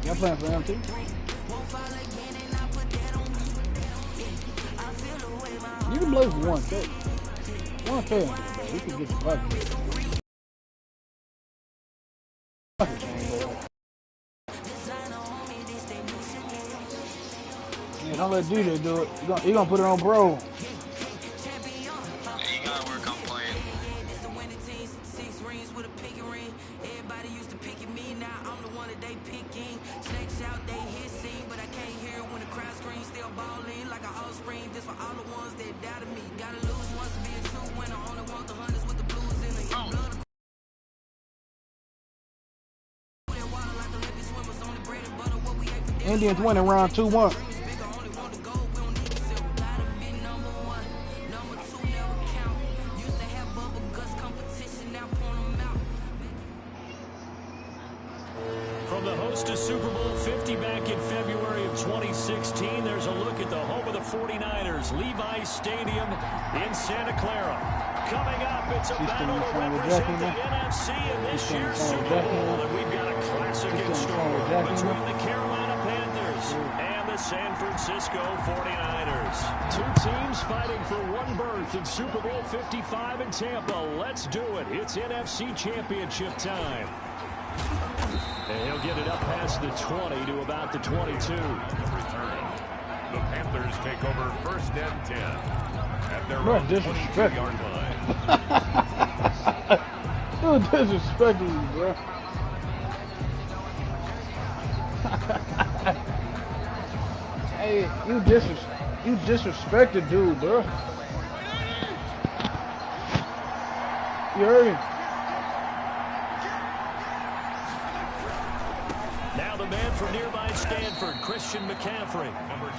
Y'all playing for him too? You can play for 1K. 1K, bro. You can get your bucket. Yeah, don't let DJ do it. You gonna put it on bro. Indians winning round 2-1. From the host to Super Bowl 50 back in February of 2016, there's a look at the home of the 49ers, Levi's Stadium in Santa Clara. Coming up, it's a battle to represent the NFC in this year's Super Bowl. And we've got a classic in store between the Carolina Panthers and the San Francisco 49ers. Two teams fighting for one berth in Super Bowl 55 in Tampa. Let's do it. It's NFC Championship time. And he'll get it up past the 20 to about the 22. Returning. The Panthers take over first and 10 at their Bro, own 22-yard line. Dude, disrespecting you, bro. Hey, you disrespected dude, bro. You heard him. Now the man from nearby Stanford, Christian McCaffrey.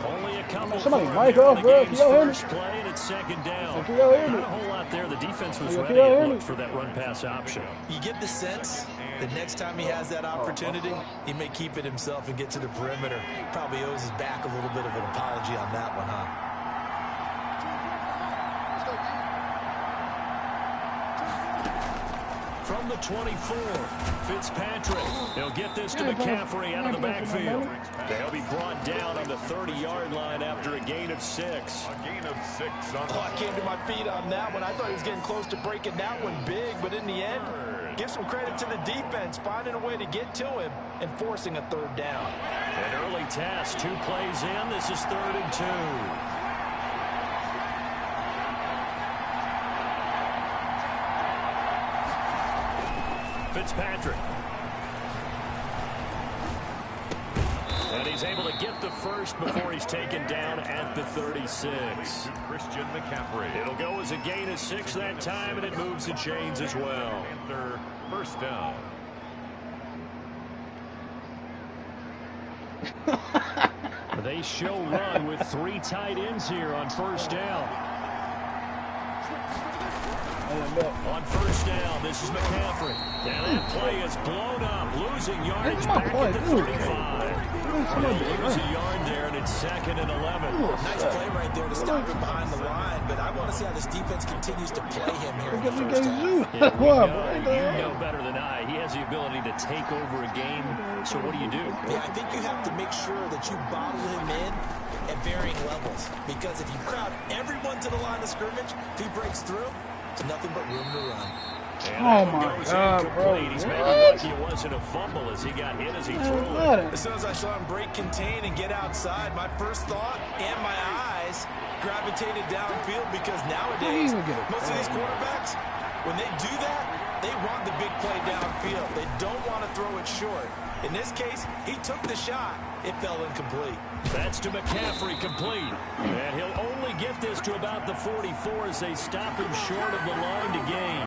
Only a couple Somebody for mic him off, in bro. the game's Can y'all hear me? first play, and it's second down. Can y'all hear me? Not a whole lot there. The defense was Can ready y'all and hear me? looked for that run-pass option. You get the sense that next time he has that opportunity, he may keep it himself and get to the perimeter. Probably owes his back a little bit of an apology on that one, huh? From the 24, Fitzpatrick. He'll get this to McCaffrey out of the backfield. They'll be brought down on the 30-yard line after a gain of 6. A gain of 6 on the I came to my feet on that one. I thought he was getting close to breaking that one big, but in the end, give some credit to the defense, finding a way to get to him and forcing a third down. An early task, 2 plays in. This is 3rd and 2. Fitzpatrick. And he's able to get the first before he's taken down at the 36. Christian McCaffrey. It'll go as a gain of 6 that time, and it moves the chains as well. Panther first down. They show run with 3 tight ends here on first down. On first down, this is McCaffrey. And that play is blown up, losing yardage back at the 35. They'll lose a yard there, and it's 2nd and 11. Nice play right there to stop him behind the line, but I want to see how this defense continues to play him here in the first half. Yeah, you know better than I. He has the ability to take over a game, so what do? Yeah, I think you have to make sure that you bottle him in at varying levels, because if you crowd everyone to the line of scrimmage, if he breaks through, it's nothing but room to run. Oh my God, bro. He's maybe lucky it wasn't a fumble as he got hit as he threw it. As soon as I saw him break contain and get outside, my first thought and my eyes gravitated downfield, because nowadays, most of these quarterbacks, when they do that, they want the big play downfield. They don't want to throw it short. In this case, he took the shot. It fell incomplete. That's to McCaffrey, complete. And he'll only get this to about the 44 as they stop him short of the line to gain.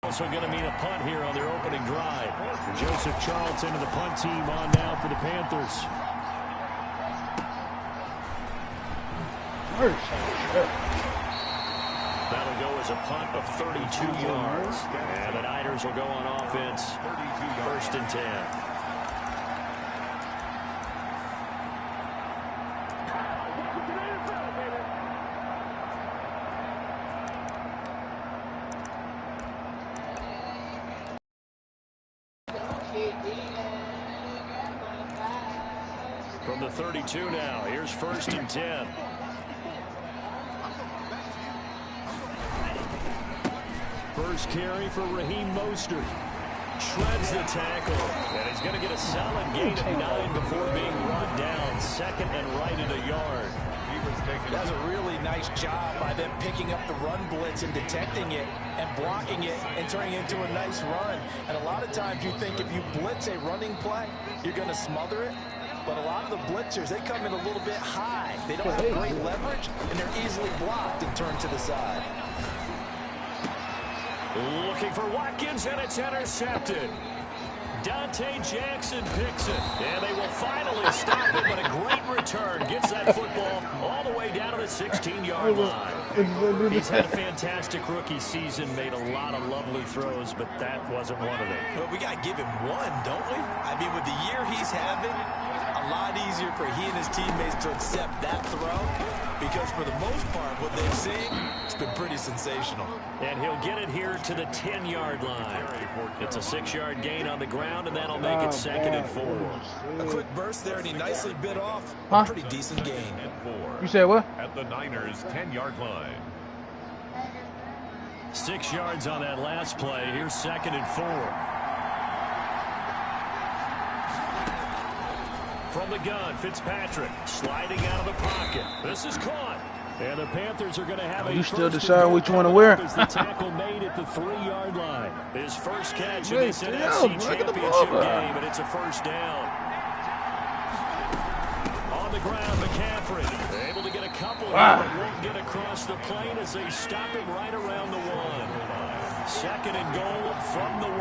Also going to mean a punt here on their opening drive. Joseph Charlton and the punt team on now for the Panthers. That'll go as a punt of 32 yards. And the Niners will go on offense. 1st and 10. From the 32 now, here's 1st and 10. First carry for Raheem Mostert. Shreds the tackle, and he's going to get a solid gain of 9 before being run down. 2nd and right at a yard. That's a really nice job by them picking up the run blitz and detecting it and blocking it and turning it into a nice run. And a lot of times you think if you blitz a running play, you're going to smother it. But a lot of the blitzers, they come in a little bit high. They don't have great leverage, and they're easily blocked and turned to the side. Looking for Watkins, and it's intercepted. Dante Jackson picks it, and they will finally stop it, but a great return. Gets that football all the way down to the 16-yard line. He's had a fantastic rookie season, made a lot of lovely throws, but that wasn't one of them. But we got to give him one, don't we? I mean, with the year he's having, a lot easier for he and his teammates to accept that throw, because for the most part, what they've seen, it's been pretty sensational. And he'll get it here to the 10-yard line. It's a 6-yard gain on the ground, and that'll make it 2nd and 4. A quick burst there, and he nicely bit off a pretty decent gain. You said what? At the Niners' 10-yard line. 6 yards on that last play. Here's 2nd and 4. From the gun, Fitzpatrick sliding out of the pocket. This is caught. And the Panthers are going to have a You still decide which one to wear? As the tackle made at the 3-yard line. His first catch in this NFC Championship game, and it's a first down. On the ground, McCaffrey able to get a couple here, but won't get across the plane as they stop him right around the 1. 2nd and goal from the 1.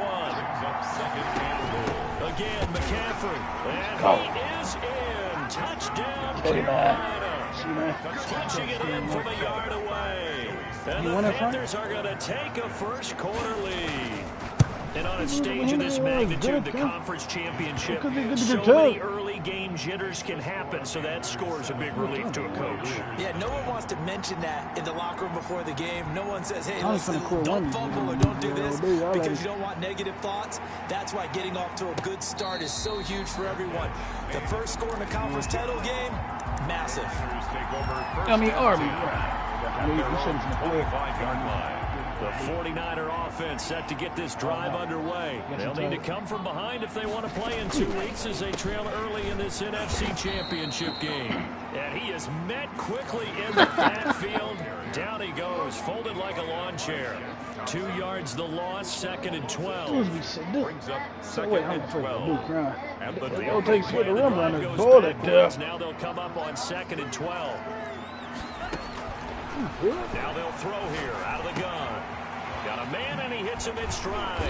Again, McCaffrey. And he is in. Touchdown, Carolina. Punching it in from a yard away. And the Panthers are going to take a first quarter lead. And on a stage of this magnitude, the conference championship, so many early game jitters can happen, so that scores a big relief to a coach. Yeah, no one wants to mention that in the locker room before the game. No one says, hey, listen, don't fumble or don't do this because you don't want negative thoughts. That's why getting off to a good start is so huge for everyone. The first score in the conference title game, massive. I mean, Arby. The 49er offense set to get this drive underway. They'll need to come from behind if they want to play in 2 weeks as they trail early in this NFC Championship game. And he is met quickly in the backfield. Down he goes, folded like a lawn chair. 2 yards the loss, 2nd and 12. Brings up 2nd and 12. At the Now they'll come up on 2nd and 12. Now they'll throw here out of the gun. Got a man, and he hits him in stride.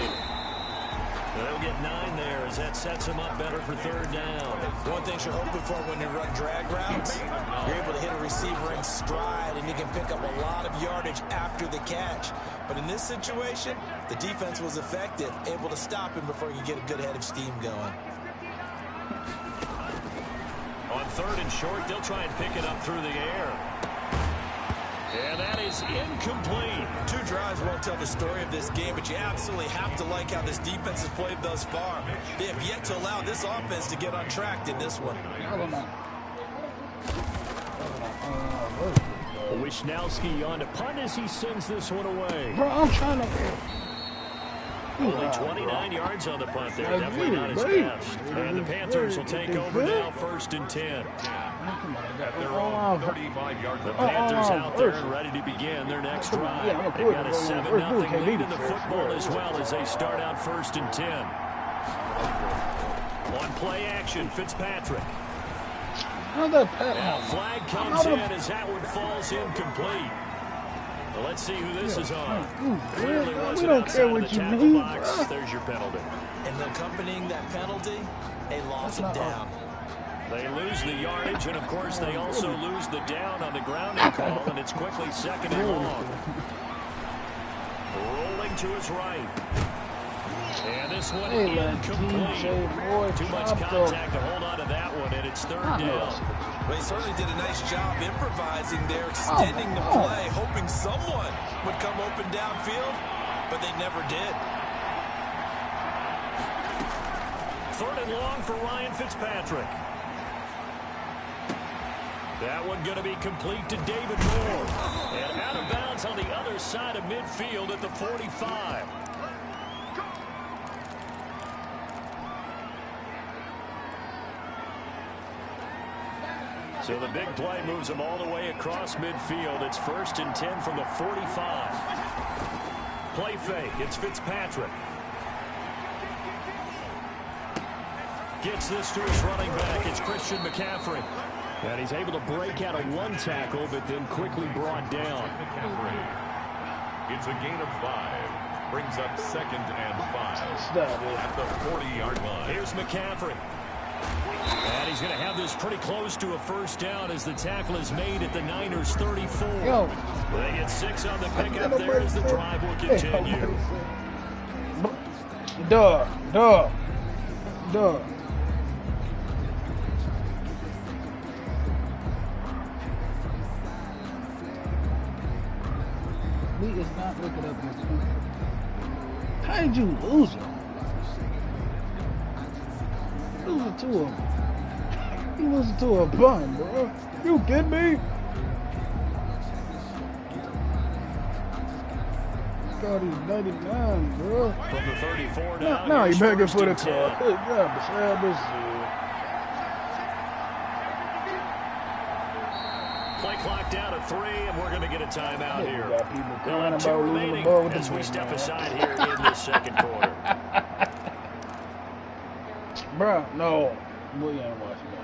They'll get 9 there as that sets him up better for 3rd down. One thing you're hoping for when you run drag routes, you're able to hit a receiver in stride, and you can pick up a lot of yardage after the catch. But in this situation, the defense was effective, able to stop him before you get a good head of steam going. On 3rd and short, they'll try and pick it up through the air. And that is incomplete. 2 drives won't tell the story of this game, but you absolutely have to like how this defense has played thus far. They have yet to allow this offense to get untracked in this one. Wisnowski on to punt as he sends this one away. Bro, I'm trying to... Only 29 yards on the punt there. Definitely not his best. And the Panthers will take over now, 1st and 10. At their own 35-yard The Panthers out there and ready to begin their next drive. They've got a 7-0 lead in the football as well as they start out 1st and 10. On play action, Fitzpatrick. Now flag comes in as that one falls incomplete. Well, let's see who this is on. Clearly wasn't outside of the tackle box. There's your penalty. And accompanying that penalty, a loss of down. They lose the yardage, and of course they also lose the down on the grounding call, and it's quickly 2nd and long. Rolling to his right. And this one incomplete. Too much contact to hold on to that one, and it's 3rd down. Well, he certainly did a nice job improvising there, extending the play, hoping someone would come open downfield, but they never did. 3rd and long for Ryan Fitzpatrick. That one going to be complete to David Moore. And out of bounds on the other side of midfield at the 45. So the big play moves him all the way across midfield. It's 1st and 10 from the 45. Play fake. It's Fitzpatrick. Gets this to his running back. It's Christian McCaffrey. And he's able to break out of one tackle, but then quickly brought down. It's a gain of 5. Brings up 2nd and 5 at the 40-yard line. Here's McCaffrey. And he's going to have this pretty close to a first down as the tackle is made at the Niners' 34. Yo. They get 6 on the pickup there as the drive will continue. Duh. He is not looking up his feet. How did you lose it? Lose it to him. You lose it to a bun, bro. You kidding me? God, he's 99, bro. From the 34 down. Now you're begging for the 10. call. Yeah, beside this. Play clock down at 3, and we're going to get a timeout here. Got people They'll crying have 2 about losing the remaining ball with as the we ball, step man. aside here in this second quarter. Bro, no. We ain't watching that.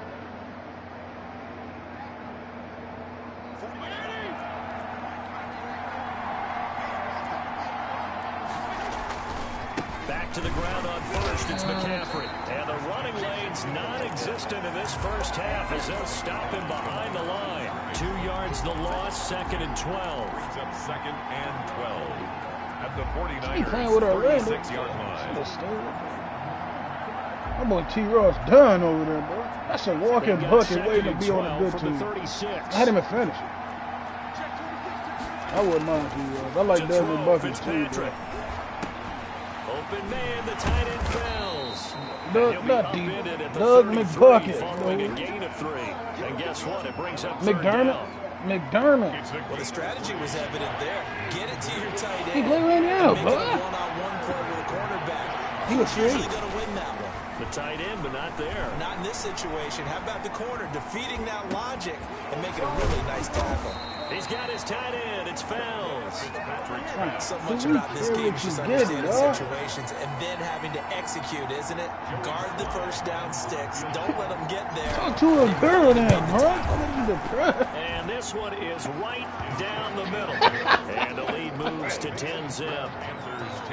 Back to the ground on first, it's McCaffrey. And the running lane's non-existent in this first half as they'll stop him behind the line. 2 yards the loss, 2nd and 12. Brings up 2nd and 12 at the 49ers' He playing with Orlando. 36-yard line. My boy T-Ross done over there, bro. That's a walking bucket waiting to be on a good team. I had him finish it. I wouldn't mind T-Ross. I like Desmond Bucket too, bro. Open man, the tight end fells. Not deep. Doug McBucket. Following a gain of 3. And guess what? It brings up McDermott. Well, the strategy was evident there. Get it to your tight end. He played right now, Make it a bud. one-on-one play with a cornerback. He was Who's usually free. going to win that one? The tight end, but not there. Not in this situation. How about the corner defeating that logic and making a really nice tackle? He's got his tight end. It's Fells. So much about this game is just understanding situations and then having to execute, isn't it? Guard the first down sticks. Don't let them get there. Talk to a girl then, bro. And this one is right down the middle. And the lead moves to 10-zip.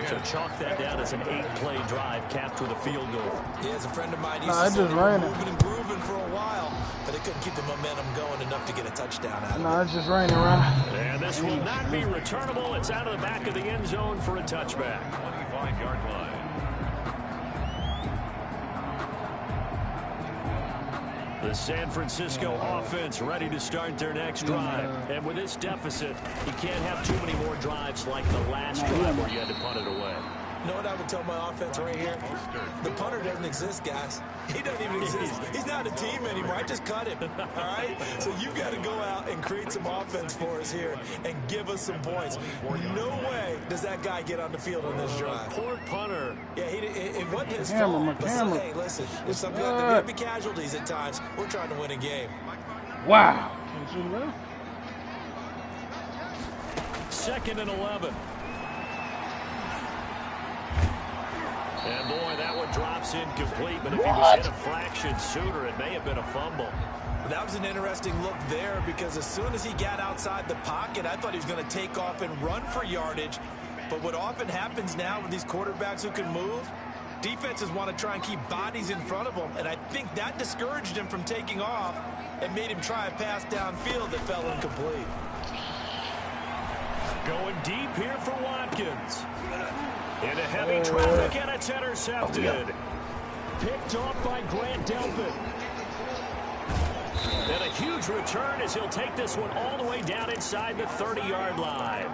So chalk that down as an 8-play drive capped with a field goal. Yeah, as a friend of mine used to say, they were moving and grooving for a while, but they couldn't keep the momentum going enough to get a touchdown out of it. No, it's just raining around. And this will not be returnable. It's out of the back of the end zone for a touchback. 25-yard line. The San Francisco offense ready to start their next drive. And with this deficit, you can't have too many more drives like the last drive where you had to punt it away. You know what I would tell my offense right here? The punter doesn't exist, guys. He doesn't even exist. He's not a team anymore. I just cut him, all right? So you got to go out and create some offense for us here and give us some points. No way does that guy get on the field on this drive. Poor punter. Yeah, it wasn't his fault. But hey, listen, there's some guys that may be casualties at times. We're trying to win a game. Wow. 2nd and 11. And boy, that one drops incomplete, but if he was hit a fraction sooner, it may have been a fumble. That was an interesting look there because as soon as he got outside the pocket, I thought he was going to take off and run for yardage. But what often happens now with these quarterbacks who can move, defenses want to try and keep bodies in front of them, and I think that discouraged him from taking off and made him try a pass downfield that fell incomplete. Going deep here for Watkins. Into heavy traffic, and it's intercepted. Picked off by Grant Delpit. And a huge return as he'll take this one all the way down inside the 30-yard line.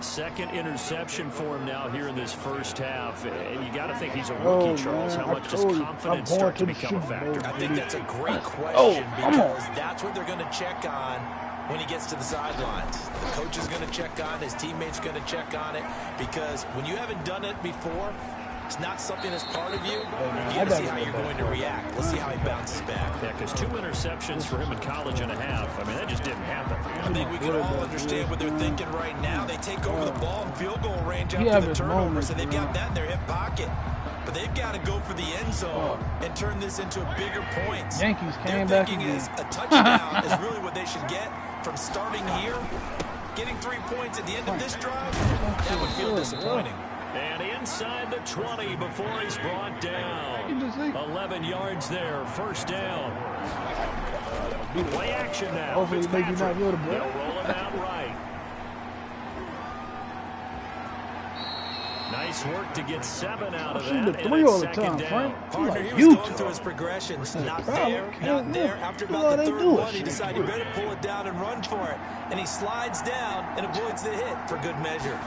Second interception for him now here in this first half. And you got to think he's a rookie, Charles. How much does confidence start to become a factor? I think that's a great question because that's what they're going to check on when he gets to the sidelines. The coach is going to check on, his teammates going to check on it, because when you haven't done it before, it's not something that's part of you. You got to see how you're going to react. Let's see how he bounces back. Yeah, because 2 interceptions for him in college and a half. I mean, that just didn't happen. I think we can all understand what they're thinking right now. They take over the ball in field goal range after the turnover, so they've got that in their hip pocket. But they've got to go for the end zone and turn this into bigger points. Yankees came Their back thinking again. is a touchdown is really what they should get from starting here. Getting 3 points at the end of this drive, that would feel disappointing. And inside the 20 before he's brought down. 11 yards there, first down. Play action now. Hopefully they make you not go to They'll roll him out right. Nice work to get 7 out of that. The 3 all the time, Frank. Partner, he was going through his progressions. Not there, not there. After about the third one, he decided he better pull it down and run for it. And he slides down and avoids the hit for good measure.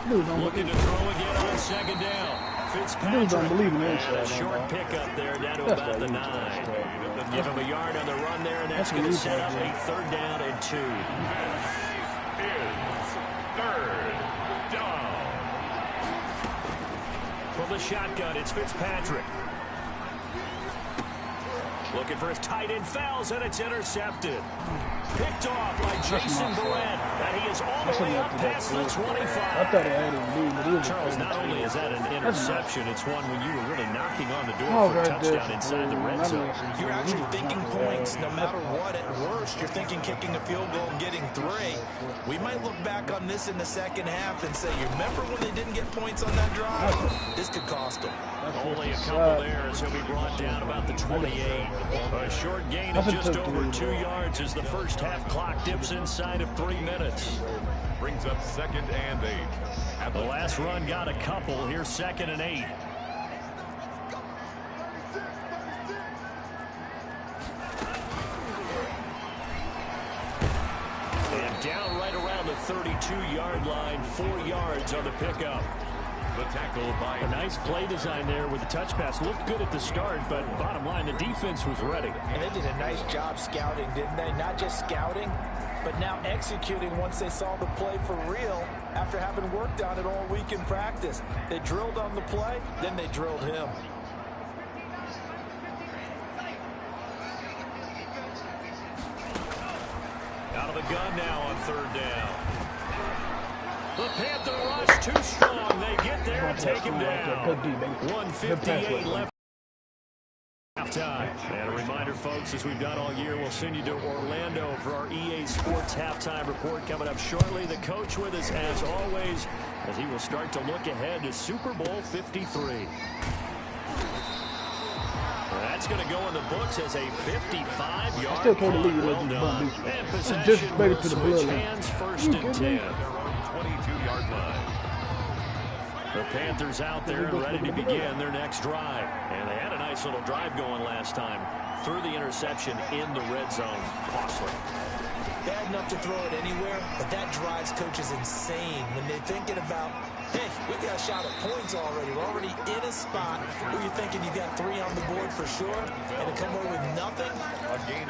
Looking to throw again on second down. Fitzpatrick. A short pickup there down to about the 9. Give him a yard on the run there, and that's going to set up a 3rd down and 2. Third down. From the shotgun, it's Fitzpatrick. Looking for his tight end, fouls, and it's intercepted. Picked off by Jason Barrett, and he is all the way up past the 25. I thought he had it. Charles, not only is that an interception, it's one when you were really knocking on the door for a touchdown inside the red zone. You're actually thinking points no matter what. At worst, you're thinking kicking a field goal and getting 3. We might look back on this in the second half and say, you remember when they didn't get points on that drive? This could cost them. Only a couple there as he'll be brought down about the 28. A short gain of just over 2 yards as the first half clock dips inside of 3 minutes. Brings up 2nd and 8. The last run got a couple. Here's 2nd and 8. And down right around the 32-yard line. 4 yards on the pickup. The tackle by a nice play design there with the touch pass. Looked good at the start, but bottom line, the defense was ready. And they did a nice job scouting, didn't they? Not just scouting, but now executing once they saw the play for real after having worked on it all week in practice. They drilled on the play, then they drilled him. Out of the gun now on 3rd down. The Panther rush too strong. They get there and take him down. 1:58 left. Halftime. And a reminder, folks, as we've done all year, we'll send you to Orlando for our EA Sports Halftime Report coming up shortly. The coach with us, as always, as he will start to look ahead to Super Bowl 53. That's going to go in the books as a 55-yard. I still can't believe it. Well done. And possession Disrespected will to the switch bloodline. hands 1st and 10. 22-yard line. The Panthers out there and ready to begin their next drive. And they had a nice little drive going last time. Threw the interception in the red zone. Costly. Bad enough to throw it anywhere, but that drives coaches insane when they're thinking about, hey, we got a shot at points already. We're already in a spot where you're thinking you got 3 on the board for sure, and to come away with nothing,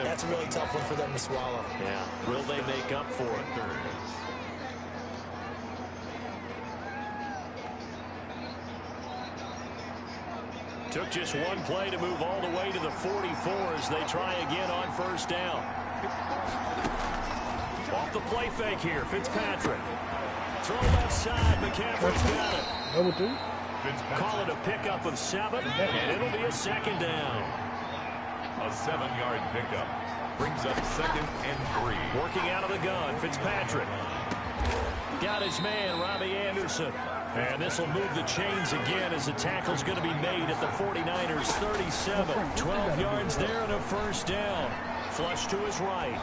that's a really tough one for them to swallow. Yeah. Will they make up for it? Took just one play to move all the way to the 44 as they try again on 1st down. Off the play fake here, Fitzpatrick. Throw left side, McCaffrey's got it. Number 2. Call it a pickup of 7, and it'll be a 2nd down. A 7-yard pickup. Brings up 2nd and 3. Working out of the gun, Fitzpatrick. Got his man, Robbie Anderson. And this will move the chains again as the tackle's going to be made at the 49ers 37. 12 yards there and a 1st down. Flush to his right.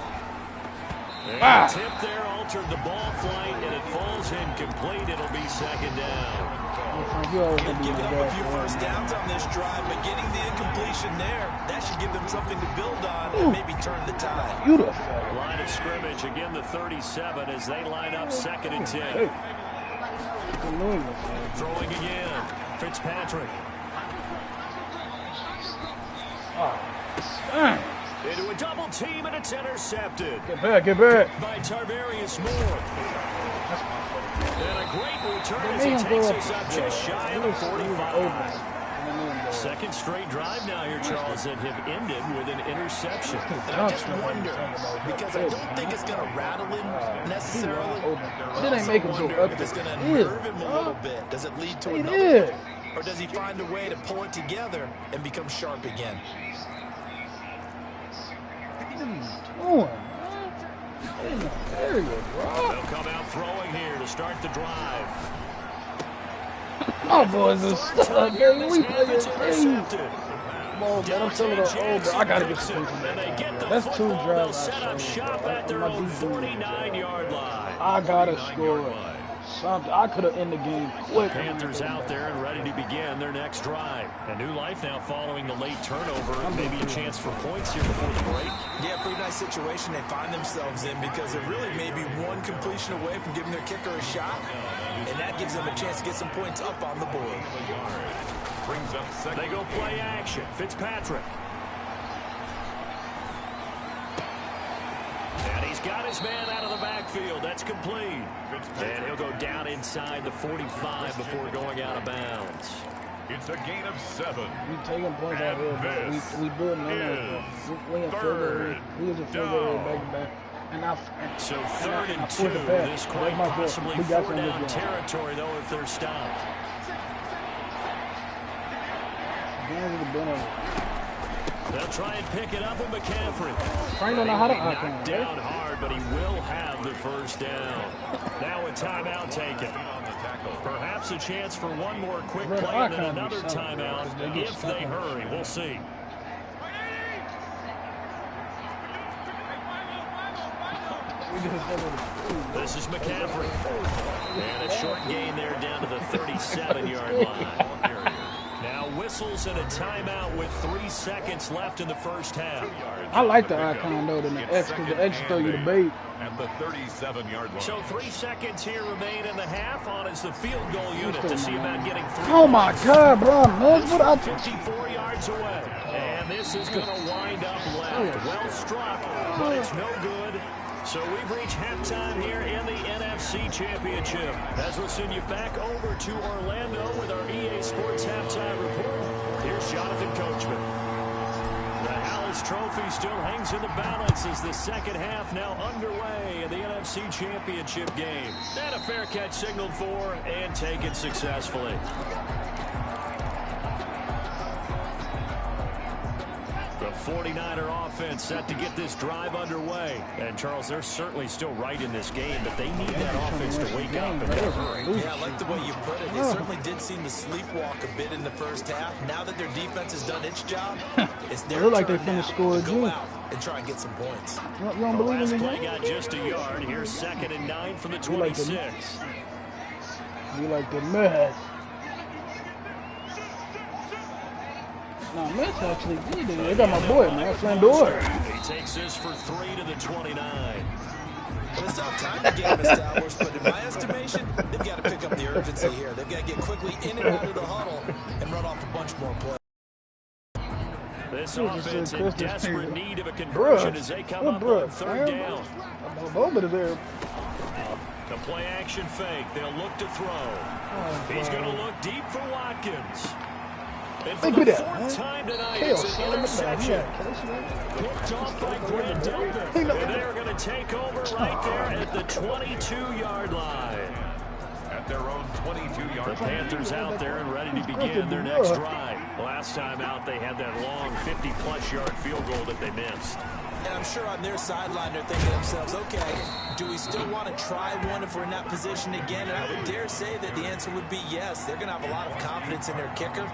And tip there altered the ball flight, and it falls incomplete. It'll be 2nd down. They've given up a few 1st downs on this drive, but getting the incompletion connection there. That should give them something to build on and maybe turn the tide. Beautiful. Line of scrimmage, again the 37 as they line up 2nd and 10. Hey. Throwing again. Fitzpatrick. Into a double team, and it's intercepted. Get back. By Tarvarius Moore. And a great return as he takes us up just shy of the 45. Second straight drive now here, Charles, that have ended with an interception. And I just wonder, because I don't think it's going to rattle him necessarily. It ain't make him so up. If it's going to nerve him a little bit. Does it lead to another? It is. Or does he find a way to pull it together and become sharp again? They'll come out throwing here to start the drive. My boys are stuck, man. We play this game. Come on, man. I'm telling the bro. I gotta get some from that. That's 2 drives. They'll set up shop at their own 49-yard line. I gotta score something. I could have ended the game quick. Panthers out there and ready to begin their next drive. A new life now following the late turnover. Maybe a chance for points here before the break. Yeah, pretty nice situation they find themselves in because it really may be one completion away from giving their kicker a shot. And that gives them a chance to get some points up on the board. They go play action. Fitzpatrick. And he's got his man out of the backfield. That's complete. And he'll go down inside the 45 before going out of bounds. It's a gain of 7. We taking points out here, but we doing none of it. We in field. We was in field back to back. So 3rd and 2. This quite possibly 4 down territory, though, if they're stopped. They'll try and pick it up with McCaffrey. Frank don't know how to knocked down hard, but he will have the first down. Now a timeout taken. Perhaps a chance for one more quick play and then another timeout if they hurry. We'll see. This is McCaffrey. And a short gain there down to the 37-yard line. Now whistles and a timeout with 3 seconds left in the first half. I like the icon though than the X because the X throw you the bait. At the 37-yard line. So 3 seconds here remain in the half on as the field goal unit to see about getting 3. Oh my God, bro! Man, what I 54 yards away. And this is going to wind up left. Well struck, but it's no good. So we've reached halftime here in the NFC Championship. As we'll send you back over to Orlando with our EA Sports Halftime Report. Here's Jonathan Coachman. The Howells Trophy still hangs in the balance as the second half now underway in the NFC Championship game. And a fair catch signaled for and taken successfully. The 49er offense set to get this drive underway. And, Charles, they're certainly still right in this game, but they need that offense to wake up and hurry. Yeah, I like the way you put it. They certainly did seem to sleepwalk a bit in the first half. Now that their defense has done its job, it's their turn like they finished scoring to go out and try and get some points. You don't believe Last in play got just a yard. Here's 2nd and 9 from the 26. You like the mess. No, Mets actually did it. They got my boy, man, Flandor. He takes this for 3 to the 29. Well, it's not time to get him established, but in my estimation, they've got to pick up the urgency here. They've got to get quickly in and out of the huddle and run off a bunch more plays. This offense in desperate need of a conversion as they come up on 3rd down. There. The play action fake. They'll look to throw. He's going to look deep for Watkins. And for the 4th time tonight, it's an interception. Picked off by Grant Delpit. And they're going to take over right there at the 22-yard line. At their own 22-yard line. The Panthers out there and ready to begin their next drive. Last time out, they had that long 50-plus yard field goal that they missed. And I'm sure on their sideline they're thinking to themselves, okay, do we still want to try one if we're in that position again? And I would dare say that the answer would be yes. They're going to have a lot of confidence in their kicker.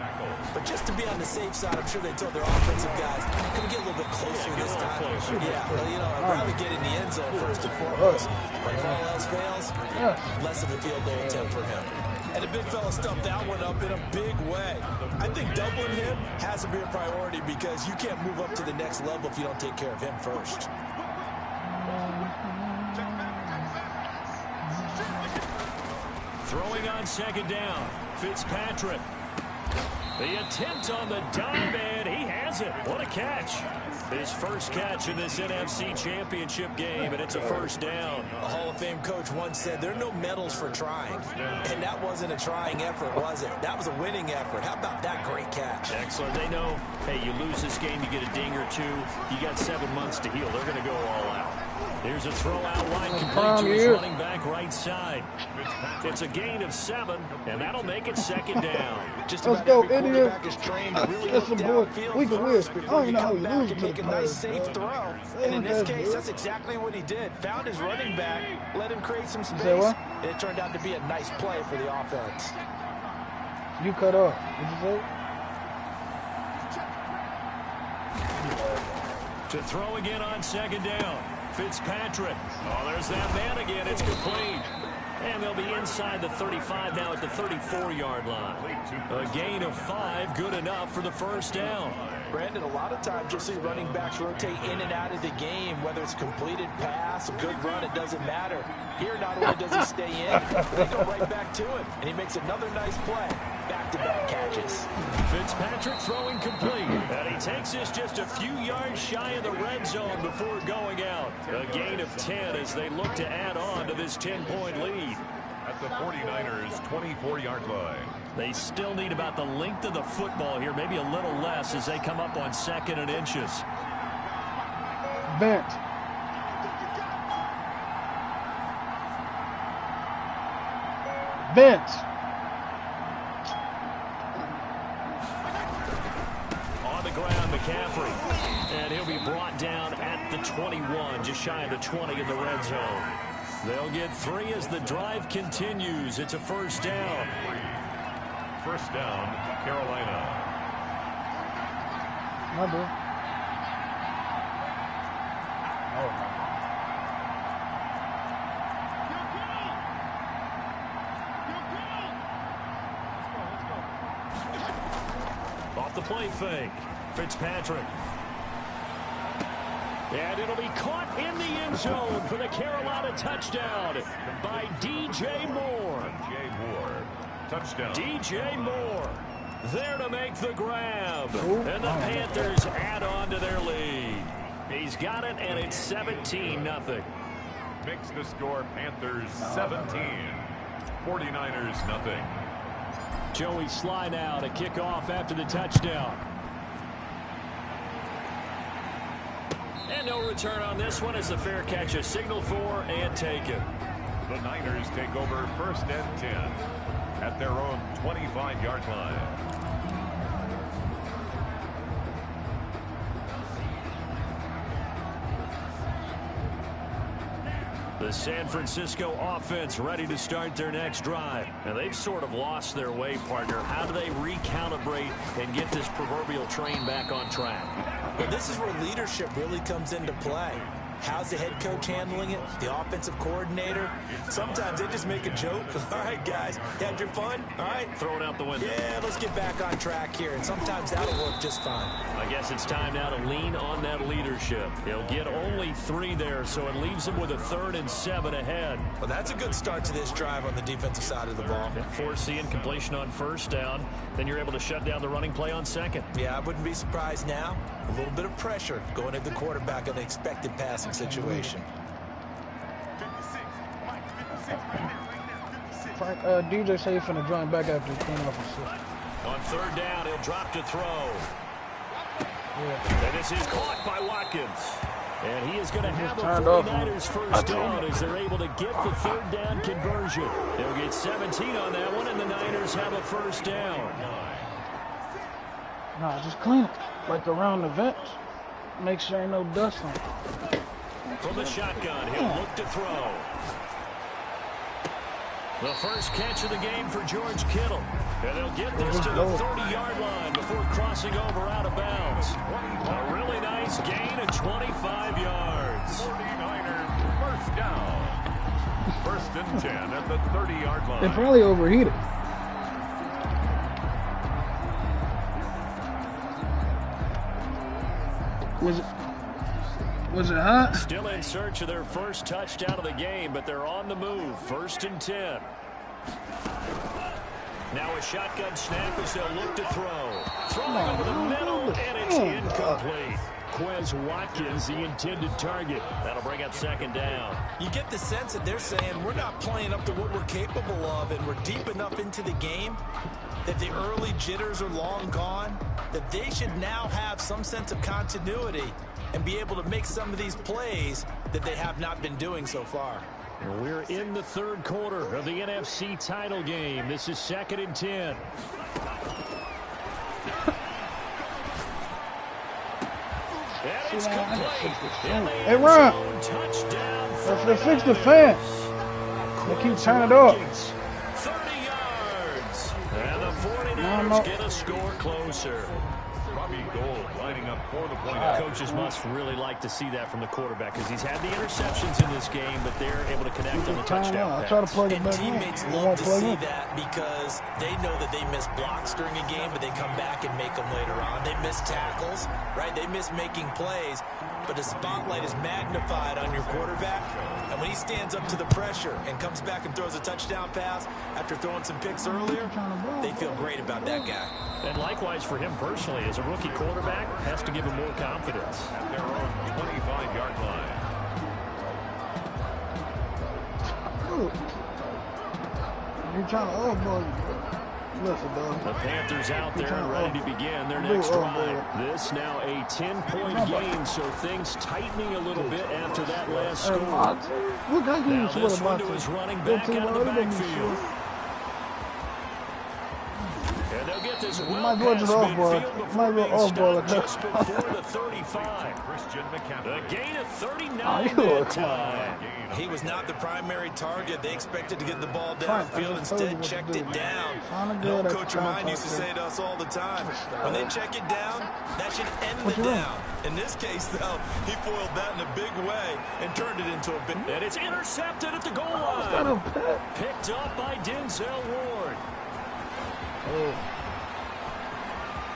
But just to be on the safe side, I'm sure they told their offensive guys, can we get a little bit closer this time? Yeah, well, you know, I'd rather get in the end zone first and foremost. But if all else fails, less of a field goal attempt for him. And the big fella stuffed that one up in a big way. I think doubling him has to be a priority because you can't move up to the next level if you don't take care of him first. Throwing on second down, Fitzpatrick. The attempt on the dive, and he has it. What a catch. His first catch in this NFC Championship game, and it's a first down. A Hall of Fame coach once said there are no medals for trying. And that wasn't a trying effort, was it? That was a winning effort. How about that great catch? Excellent. They know, hey, you lose this game, you get a ding or two. You got 7 months to heal. They're going to go all out. Here's a throw out line complete to his running back right side. It's a gain of 7, and that'll make it second down. Just about every quarterback is trained to really look downfield we can first win. before you How come you back lose and to make a the nice, player, safe throw. And in this case, that's exactly what he did. Found his running back, let him create some space, and it turned out to be a nice play for the offense. You cut off. What'd you say? To throw again on second down. Fitzpatrick. Oh, there's that man again. It's complete. And they'll be inside the 35 now at the 34-yard line. A gain of 5, good enough for the first down. Brandon, a lot of times you'll see running backs rotate in and out of the game, whether it's a completed pass, a good run, it doesn't matter. Here, not only does he stay in, but they go right back to him, and he makes another nice play. Back-to-back catches. Fitzpatrick throwing complete, and he takes this just a few yards shy of the red zone before going out. A gain of 10 as they look to add on to this 10-point lead. At the 49ers' 24-yard line. They still need about the length of the football here, maybe a little less as they come up on 2nd and inches. Bent. Bent. On the ground, McCaffrey. And he'll be brought down at the 21, just shy of the 20 in the red zone. They'll get 3 as the drive continues. It's a first down. First down, Carolina. Number. Off the play fake. Fitzpatrick. And it'll be caught in the end zone for the Carolina touchdown by DJ Moore. DJ Moore. Touchdown. DJ Moore there to make the grab. And the Panthers add on to their lead. He's got it, and it's 17-0. Makes the score Panthers 17. 49ers nothing. Joey Sly now to kick off after the touchdown. And no return on this one as the fair catch is signaled for and taken. The Niners take over 1st and 10 at their own 25-yard line. The San Francisco offense ready to start their next drive. And they've sort of lost their way, partner. How do they recalibrate and get this proverbial train back on track? Well, this is where leadership really comes into play. How's the head coach handling it? The offensive coordinator? Sometimes they just make a joke. All right, guys, had your fun? All right. Throw it out the window. Yeah, let's get back on track here. And sometimes that'll work just fine. I guess it's time now to lean on that leadership. He'll get only 3 there, so it leaves him with a 3rd and 7 ahead. Well, that's a good start to this drive on the defensive side of the ball. Forcing completion on first down. Then you're able to shut down the running play on second. Yeah, I wouldn't be surprised now. A little bit of pressure going at the quarterback in the expected passing situation. DJ say he's finna join back after he came off his system. On 3rd down, he'll drop to throw. And this is caught by Watkins. And he is going to have the 49ers first down as they're able to get the 3rd down conversion. They'll get 17 on that one, and the Niners have a first down. Nah, just clean it. Like around the vents. Make sure ain't no dust on it. From the shotgun, he'll look to throw. The first catch of the game for George Kittle. And they'll get this to the 30-yard line before crossing over out of bounds. A really nice gain of 25 yards. 49ers first down. 1st and 10 at the 30-yard line. They probably overheated. Was it hot? Still in search of their first touchdown of the game, but they're on the move. 1st and 10. Now a shotgun snap as they'll look to throw. Throwing over the middle, and it's incomplete. Quez Watkins, the intended target. That'll bring up 2nd down. You get the sense that they're saying we're not playing up to what we're capable of, and we're deep enough into the game that the early jitters are long gone, that they should now have some sense of continuity and be able to make some of these plays that they have not been doing so far. And we're in the 3rd quarter of the NFC title game. This is 2nd and 10. And it's complete. Hey, Ron. Let's fix the fence. They keep turning it up. 30 yards. And the 49ers get a score closer. Robbie Gould lining up for the point. Coaches must really like to see that from the quarterback because he's had the interceptions in this game, but they're able to connect on the touchdown. I try to plug it back in. Teammates love to see that because they know that they miss blocks during a game, but they come back and make them later on. They miss tackles, right? They miss making plays, but the spotlight is magnified on your quarterback, and when he stands up to the pressure and comes back and throws a touchdown pass after throwing some picks earlier, they feel great about that guy. And likewise for him personally, as a rookie quarterback, has to give him more confidence. At their own 25-yard line. You're trying to elbow. Listen, dog. The Panthers out there and ready to begin their next drive. This now a 10-point game, so things tightening a little bit after that last score. Look, I can Now this one to his running back out of the backfield. And they'll get this well past midfield before being stopped just before the 35. A gain of 39 that time. He was not the primary target. They expected to get the ball downfield, instead checked it down. An old coach of mine used to say to us all the time, when they check it down, that should end the down. In this case, though, he foiled that in a big way and turned it into a big... And it's intercepted at the goal line. Picked up by Denzel Ward.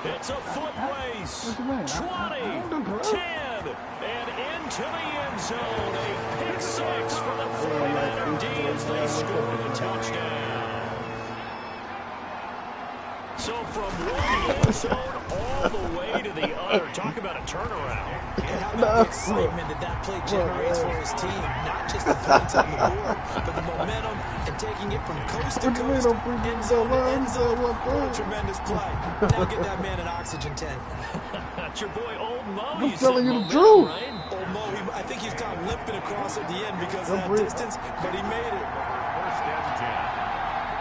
It's a foot race. 20, 10, and into the end zone. A pick six for the 49er D as they score the touchdown. So from one end zone all the way to the other. Talk about a turnaround. And how about the excitement that play generates for his team? Not just the points on the board, but the momentum and taking it from coast to coast, end zone to end zone. What a tremendous play. Now get that man an oxygen tent. That's your boy Old Mo. I'm telling you the truth. Right? Old Mo, I think he's kind of limping across at the end because of that distance, but he made it. 1st and 10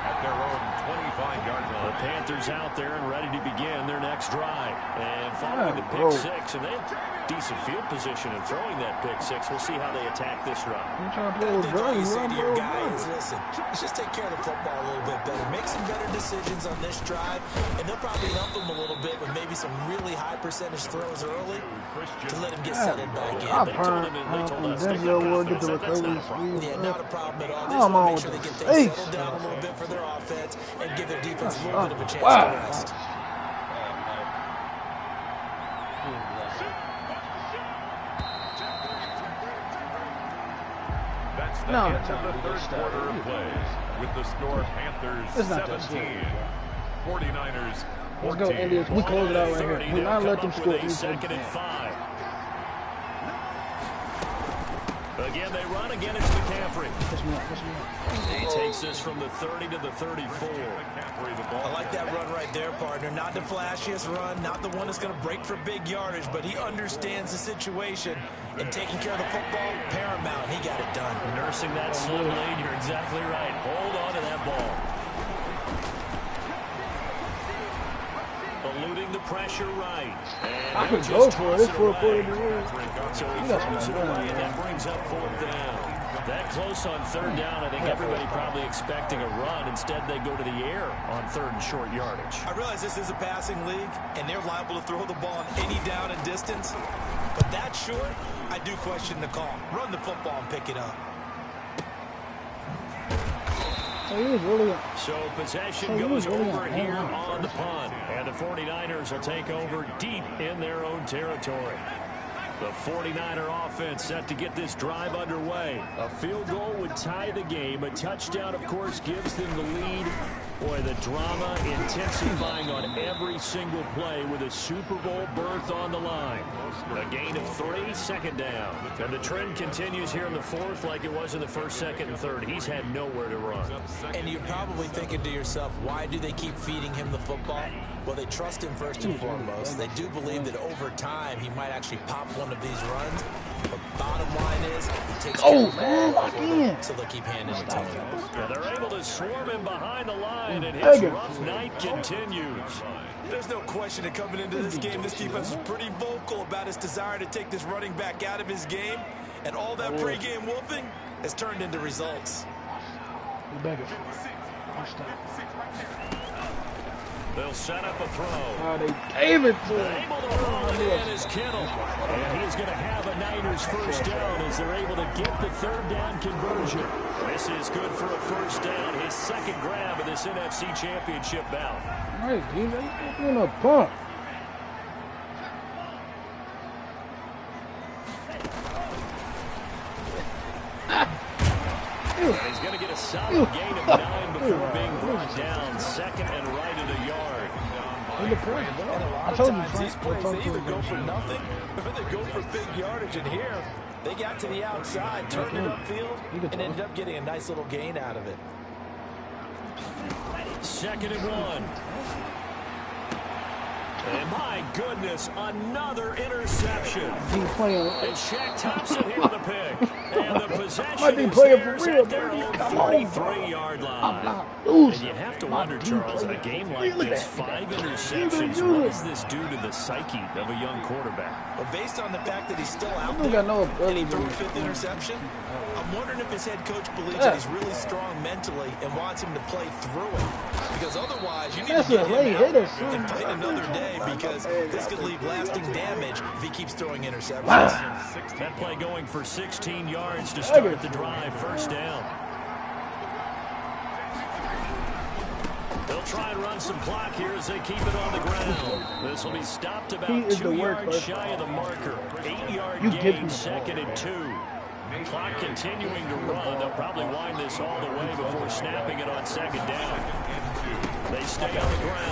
at their own 25-yard line. The Panthers out there and ready to begin their next drive. And following the pick six, and they have decent field position in throwing that pick six. We'll see how they attack this run. I think all you say to your guy is, listen, let's just take care of the football a little bit better. Make some better decisions on this drive, and they'll probably help him a little bit with maybe some really high percentage throws early to let him get settled back in. I've heard Denzel Ward get the recovery speed. Yeah, not a problem at all. They just want to make sure they get things settled down a little bit for their offense and give their defense a little bit of a chance to rest. That's the end of the 3rd quarter of plays. With the score Panthers 17, 49ers 14. Let's go, Indians. We close it out right here. We not let them score. 2nd and 5. Again, they run. Again, it's McCaffrey. He takes this from the 30 to the 34. I like that run right there, partner. Not the flashiest run, not the one that's going to break for big yardage, but he understands the situation, and taking care of the football, paramount. He got it done. Nursing that slow lead, you're exactly right. Hold on to that ball. Eluding the pressure right. And I could go for it. It's for a So he throws it away, and that brings up 4th down. That close on 3rd down, I think everybody probably expecting a run. Instead, they go to the air on 3rd and short yardage. I realize this is a passing league, and they're liable to throw the ball on any down and distance. But that short, I do question the call. Run the football and pick it up. So possession goes over here on the punt. And the 49ers will take over deep in their own territory. The 49er offense set to get this drive underway. A field goal would tie the game. A touchdown, of course, gives them the lead. Boy, the drama intensifying on every single play with a Super Bowl berth on the line. A gain of 3, second down. And the trend continues here in the fourth like it was in the first, second, and third. He's had nowhere to run. And you're probably thinking to yourself, why do they keep feeding him the football? Well, they trust him first and foremost. They do believe that over time he might actually pop one of these runs. But bottom line is, he takes care of the ball, so they'll keep handing it to him. Yeah, they're able to swarm him behind the line, and his rough night continues. There's no question that coming into this game, this defense was pretty vocal about its desire to take this running back out of his game. And all that pregame wolfing has turned into results. They'll set up a throw. They gave it to him. Able to haul it in is Kittle. And he is going to have a Niners first down as they're able to get the third down conversion. This is good for a first down. His second grab of this NFC Championship bout. All right, dude. They're doing a pump. He's going to get a solid gain of 9 before being brought down. Second and right at a yard. And a lot of times these plays, they either go for nothing or they go for big yardage. And here, they got to the outside, turned it upfield, and ended up getting a nice little gain out of it. Second and 1. And my goodness, another interception. And Shaq Thompson here with a pick. And the possession is theirs at their own 33-yard line. And you have to wonder, Charles, in a game like this, 5 interceptions, what does this do to the psyche of a young quarterback? But based on the fact that he's still out there and he threw a 5th interception, I'm wondering if his head coach believes that he's really strong mentally and wants him to play through it. Because otherwise, you need to get him out and fight another day, because this could leave lasting damage if he keeps throwing interceptions. That play going for 16 yards to start the drive, first down. They'll try and run some clock here as they keep it on the ground. This will be stopped about 2 yards shy of the marker. 8-yard gain, second and 2. Clock continuing to run. They'll probably wind this all the way before snapping it on second down. They stay on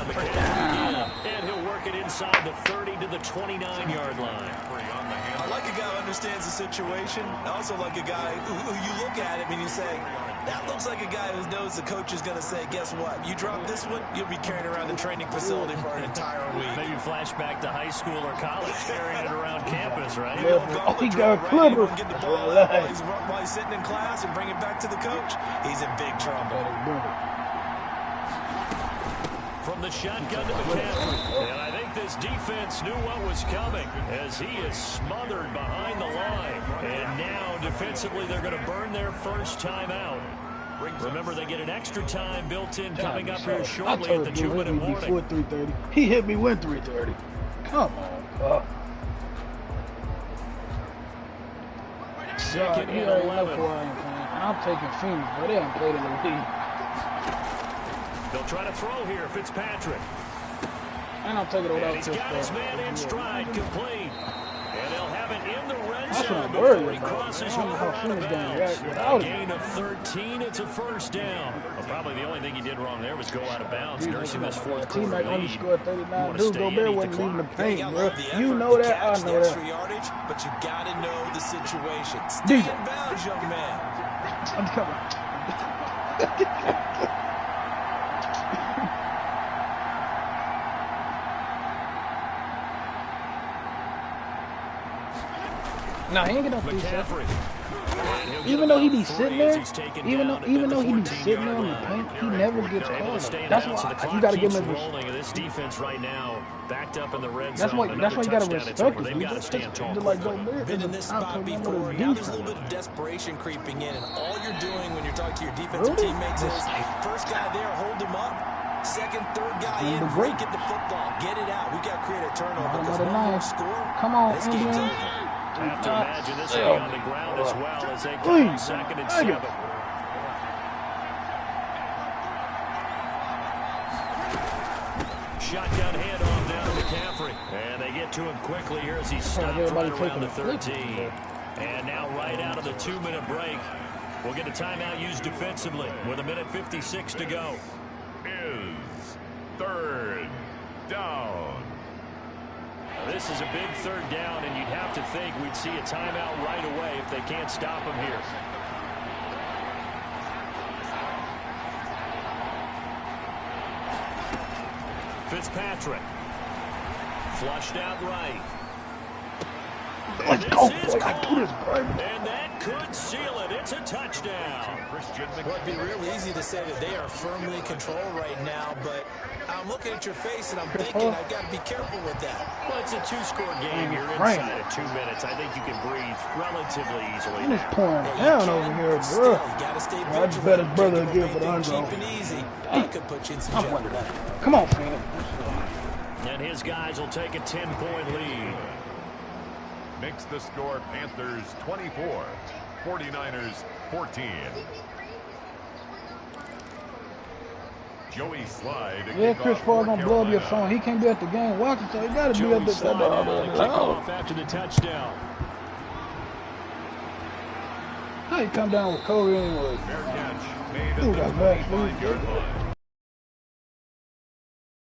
the ground. And he'll work it inside the 30 to the 29-yard line. I like a guy who understands the situation. I also like a guy who you look at him and you say, that looks like a guy who knows the coach is going to say, guess what? You drop this one, you'll be carrying around the training facility for an entire week. Maybe flashback to high school or college, carrying it around campus, right? He got a clipper. Get the ball while he's sitting in class and bring it back to the coach. He's in big trouble. From the shotgun to McCaffrey. And I think this defense knew what was coming as he is smothered behind the line. And now defensively they're going to burn their first time out. Remember, they get an extra time built in coming up here shortly at the 2-minute warning. 3:30. He hit me when 3:30. Come on. Second and 11. I'm taking Phoenix, but they haven't played in the league. They'll try to throw here, Fitzpatrick. And I'll take it over. And he's got his man in stride, complete. And they'll have it in the red zone before he crosses over out of bounds. A gain of 13, it's a first down. Well, probably the only thing he did wrong there was go out of bounds, nursing this fourth quarter lead. Only scored 39. Dude, Gobert wasn't leaving the paint, bro. You know that, I know that. Yardage, but you got to know the situation. Stay in bounds, young man. I'm coming. Nah, he ain't get no free shot. Even though he be sitting there, even though he be sitting there on the paint, he never gets called. That's why you gotta give him this defense right now, backed up in the red zone. That's why you gotta respect it. They've got to stand tall. Been in this spot before. Now there's a little bit of desperation creeping in, and all you're doing when you're talking to your defensive teammates is first guy there, hold him up. Second, third guy in, break it the football, get it out. We got to create a turnover because one more score. Come on, this game's over. I have to imagine this will be on the ground as well as they come second and 7. Shotgun handoff down to McCaffrey. And they get to him quickly here as he stopped right around the 13. And now right out of the 2-minute break, we'll get a timeout used defensively with 1:56 to go. Is third down. Now, this is a big third down, and you'd have to think we'd see a timeout right away if they can't stop him here. Fitzpatrick. Flushed out right. Let's go, boy. I do this, bro. And that could seal it. It's a touchdown. Well, it'd be real easy to say that they are firmly in control right now, but I'm looking at your face and I'm thinking I've got to be careful with that. Well, it's a 2-score game. You're inside of 2 minutes. I think you can breathe relatively easily. He's pouring down over here, bro. You got to stay I just bet his brother again for the underdog. Cheap and easy. That could put you in some jeopardy. Come on, Phoenix. And his guys will take a 10-point lead. Makes the score Panthers 24, 49ers 14. Joey Slide. Yeah, Chris Paul gonna blow up your phone. He can't be at the game watching, so he gotta be at the kickoff after the touchdown. How you come down with Kobe anyway? Fair catch made Ooh, at that's the bad. 25-yard line.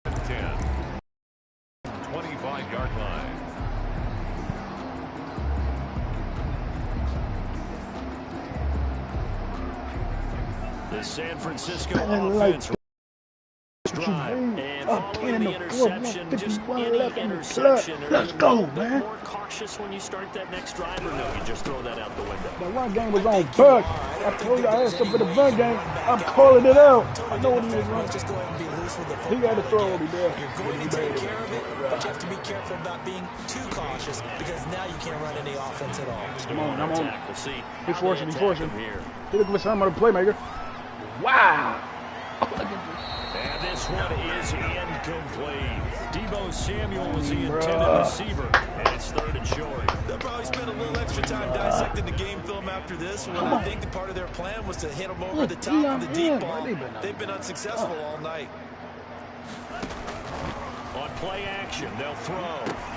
10. 25-yard line. The San Francisco offense drive, and following the interception, just any interception. Let's go, man. More cautious when you start that next drive, or no, you just throw that out the window. The run game was on bug. I told you I asked him for the run game. I'm calling it out. I know what he was running. Just go ahead and be loose with the football. He got to throw what he did. You're going to take care of it, but you have to be careful about being too cautious because now you can't run any offense at all. Come on, I'm on. We'll see. He's forcing here. He's looking for some other playmaker. Wow. Look at this. And this one is incomplete. Deebo Samuel was the intended receiver, and it's third and short. They'll probably spend a little extra time dissecting the game film after this. When I think the part of their plan was to hit them over the top of the deep ball. They've been unsuccessful all night. On play action, they'll throw.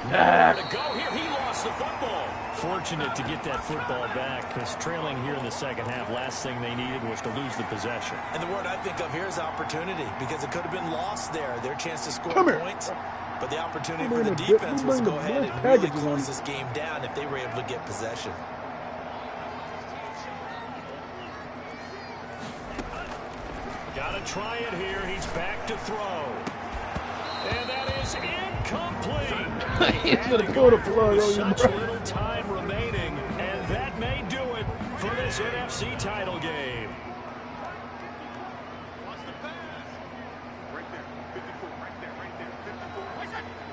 Nowhere to go here. He lost the football. Fortunate to get that football back because trailing here in the second half, last thing they needed was to lose the possession. And the word I think of here is opportunity because it could have been lost there. Their chance to score points. But the opportunity for the defense was to go ahead and really close this game down if they were able to get possession. Got to try it here. He's back to throw. And that is incomplete. He's going to go to plug on Such little time remaining, and that may do it for this NFC title game.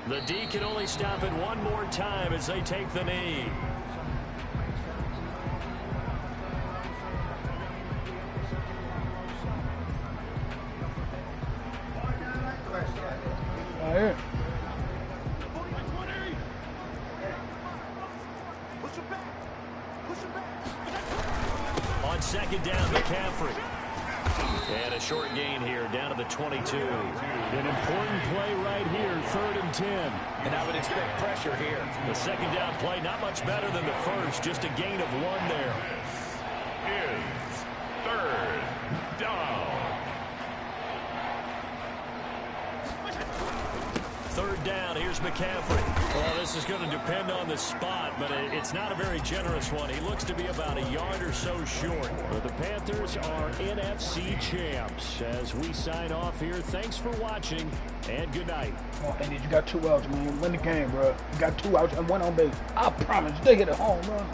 The D can only stop it one more time as they take the knee. Right. On second down, McCaffrey. And a short gain here down to the 22. An important play right here, 3rd and 10. And I would expect pressure here. The second down play, not much better than the first, just a gain of 1 there. Is third down. 3rd down, here's McCaffrey. Well, this is going to depend on the spot, but it's not a very generous one. He looks to be about a yard or so short. But the Panthers are NFC champs. As we sign off here, thanks for watching, and good night. Oh, and you got 2 outs, man. Win the game, bro. You got 2 outs and 1 on base. I promise they get it home, bro.